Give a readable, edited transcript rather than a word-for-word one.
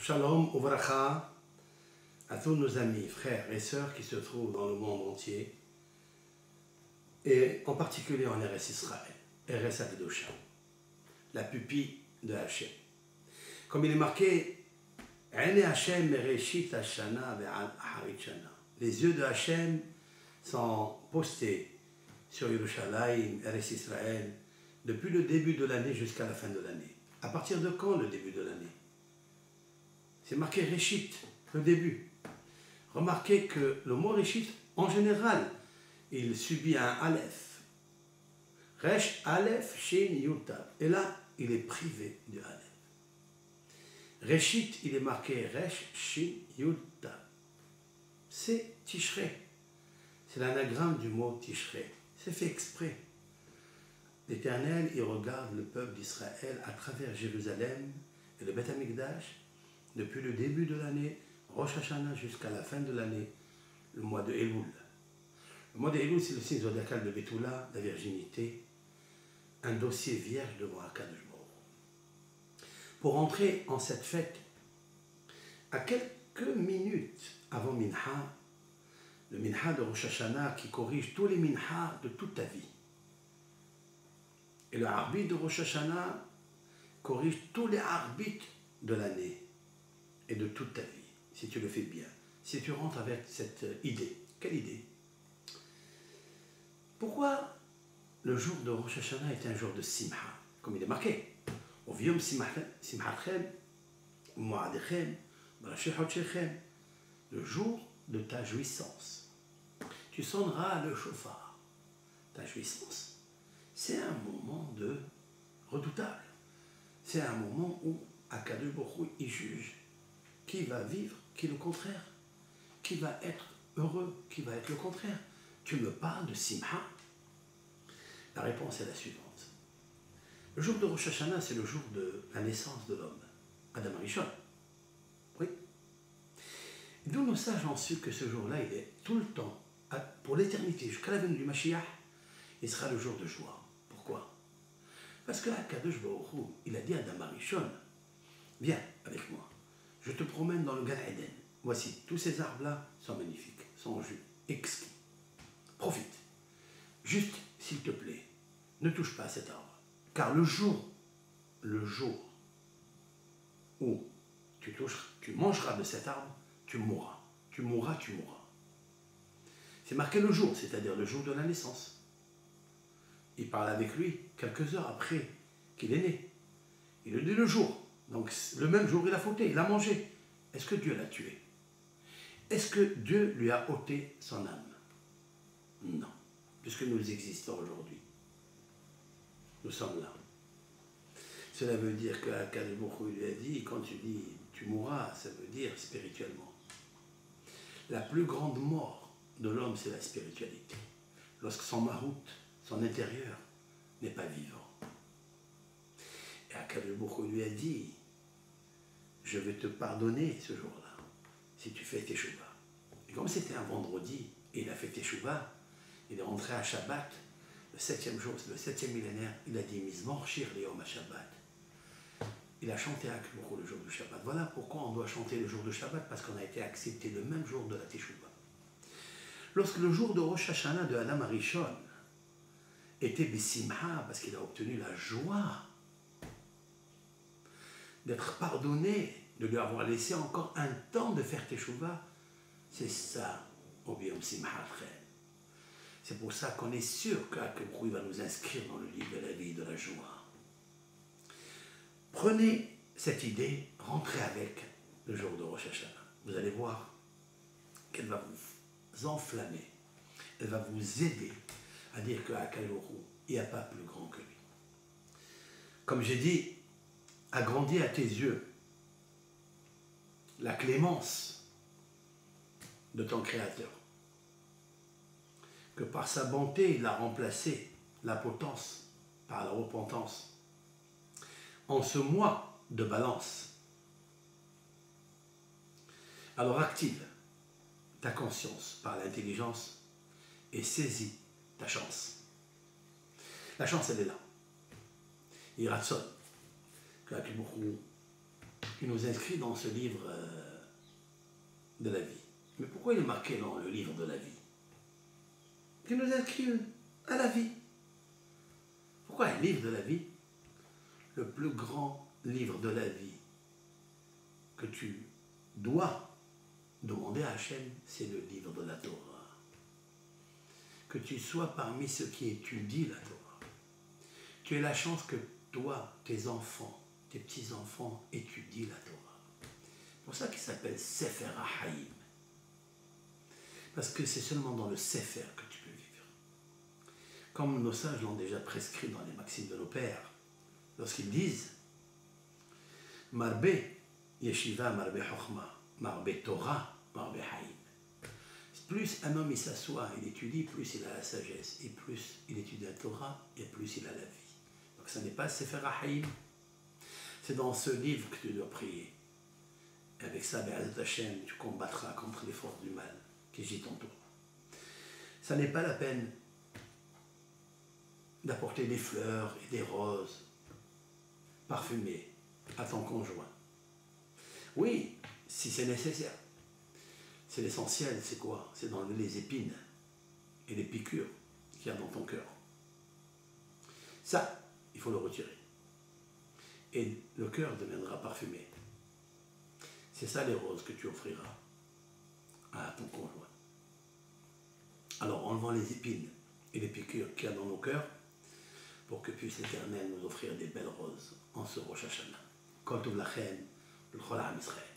Shalom, Uvracha, à tous nos amis, frères et sœurs qui se trouvent dans le monde entier, et en particulier en Eretz Israël, Eretz Akdosha, la pupille de Hachem. Comme il est marqué, les yeux de Hachem sont postés sur Yerushalayim, Eretz Israël, depuis le début de l'année jusqu'à la fin de l'année. À partir de quand le début de l'année? C'est marqué Réchit, le début. Remarquez que le mot Réchit, en général, il subit un Aleph. Resh, Aleph, Shin, Yuta. Et là, il est privé du Aleph. Réchit, il est marqué Resh, Shin, Yuta. C'est Tishrei. C'est l'anagramme du mot Tishrei. C'est fait exprès. L'Éternel, il regarde le peuple d'Israël à travers Jérusalem et le Beth Amikdash depuis le début de l'année, Rosh Hashanah jusqu'à la fin de l'année, le mois de Elul. Le mois de Elul, c'est le signe zodiacal de Betula, la virginité, un dossier vierge devant Akadosh Baruch Hu. Pour entrer en cette fête, à quelques minutes avant Minha, le Minha de Rosh Hashanah qui corrige tous les Minha de toute ta vie. Et le Arbit de Rosh Hashanah corrige tous les Arbits de l'année et de toute ta vie, si tu le fais bien, si tu rentres avec cette idée. Quelle idée? Pourquoi le jour de Rosh Hashanah est un jour de Simha, comme il est marqué? Ovium Simhachem, Moadechem, Barashechotchechem, le jour de ta jouissance. Tu sonneras le chauffard. Ta jouissance, c'est un moment redoutable. C'est un moment où Akadosh Baruch Hu, il juge qui va vivre, qui est le contraire, qui va être heureux, qui va être le contraire. Tu me parles de Simha? La réponse est la suivante. Le jour de Rosh Hashanah, c'est le jour de la naissance de l'homme, Adam Rishon. Oui. D'où nos sages ont su que ce jour-là, il est tout le temps, pour l'éternité, jusqu'à la venue du Mashiach, il sera le jour de joie. Pourquoi? Parce que Akadosh Baruch Hu, il a dit à Adam Rishon, viens avec moi. Je te promène dans le Gan Eden. Voici, tous ces arbres-là sont magnifiques, sont exquis. Profite. Juste, s'il te plaît, ne touche pas à cet arbre. Car le jour où tu mangeras de cet arbre, tu mourras. Tu mourras, tu mourras. C'est marqué le jour, c'est-à-dire le jour de la naissance. Il parle avec lui quelques heures après qu'il est né. Il lui dit le jour. Donc, le même jour, il a fauté, il a mangé. Est-ce que Dieu l'a tué? Est-ce que Dieu lui a ôté son âme? Non, puisque nous existons aujourd'hui. Nous sommes là. Cela veut dire qu'Akadosh Baruch Hu lui a dit, quand tu dis tu mourras, ça veut dire spirituellement. La plus grande mort de l'homme, c'est la spiritualité. Lorsque son marout, son intérieur, n'est pas vivant. Et Akadosh Baruch Hu lui a dit, je vais te pardonner ce jour-là, si tu fais Teshuvah. Et comme c'était un vendredi, et il a fait Teshuvah, il est rentré à Shabbat, le 7e jour, le 7e millénaire, il a dit, Mizmor Shir Leom à Shabbat. Il a chanté à Akadosh Baruch Hu le jour du Shabbat. Voilà pourquoi on doit chanter le jour de Shabbat, parce qu'on a été accepté le même jour de la Teshuvah. Lorsque le jour de Rosh Hashanah de Adam Arishon était Bissimha, parce qu'il a obtenu la joie d'être pardonné, de lui avoir laissé encore un temps de faire Teshuvah, c'est ça, Obiom Simhachem. C'est pour ça qu'on est sûr qu'Akadosh Baruch Hu va nous inscrire dans le livre de la vie, de la joie. Prenez cette idée, rentrez avec le jour de Rosh Hashanah. Vous allez voir qu'elle va vous enflammer, elle va vous aider à dire qu'Akadosh Baruch Hu, il n'y a pas plus grand que lui. Comme j'ai dit, agrandis à tes yeux la clémence de ton Créateur. Que par sa bonté, il a remplacé la potence par la repentance. En ce mois de balance, alors active ta conscience par l'intelligence et saisis ta chance. La chance, elle est là. Il ratsonne que Akadosh Baruch Hu qui nous inscrit dans ce livre de la vie. Mais pourquoi il est marqué dans le livre de la vie? Qui nous inscrit à la vie. Pourquoi un livre de la vie? Le plus grand livre de la vie que tu dois demander à Hachem, c'est le livre de la Torah. Que tu sois parmi ceux qui étudient la Torah. Tu as la chance que toi, tes enfants, tes petits-enfants étudient la Torah. C'est pour ça qu'il s'appelle Sefer HaHaim. Parce que c'est seulement dans le Sefer que tu peux vivre. Comme nos sages l'ont déjà prescrit dans les maximes de nos pères, lorsqu'ils disent Marbe Yeshiva, Marbe Chochma, Marbe Torah, Marbe Haïm. Plus un homme il s'assoit, il étudie, plus il a la sagesse. Et plus il étudie la Torah, et plus il a la vie. Donc ça n'est pas Sefer HaHaim. C'est dans ce livre que tu dois prier. Et avec ça, Be'ezrat Hashem, tu combattras contre les forces du mal qui agitent ton tour. Ça n'est pas la peine d'apporter des fleurs et des roses parfumées à ton conjoint. Oui, si c'est nécessaire. C'est l'essentiel, c'est quoi? C'est d'enlever les épines et les piqûres qu'il y a dans ton cœur. Ça, il faut le retirer. Et le cœur deviendra parfumé. C'est ça les roses que tu offriras à ton conjoint. Alors, enlevant les épines et les piqûres qu'il y a dans nos cœurs, pour que puisse l'Éternel nous offrir des belles roses en ce Rosh Hashanah. Kol Tov Lachem, l'Chol Am Israël.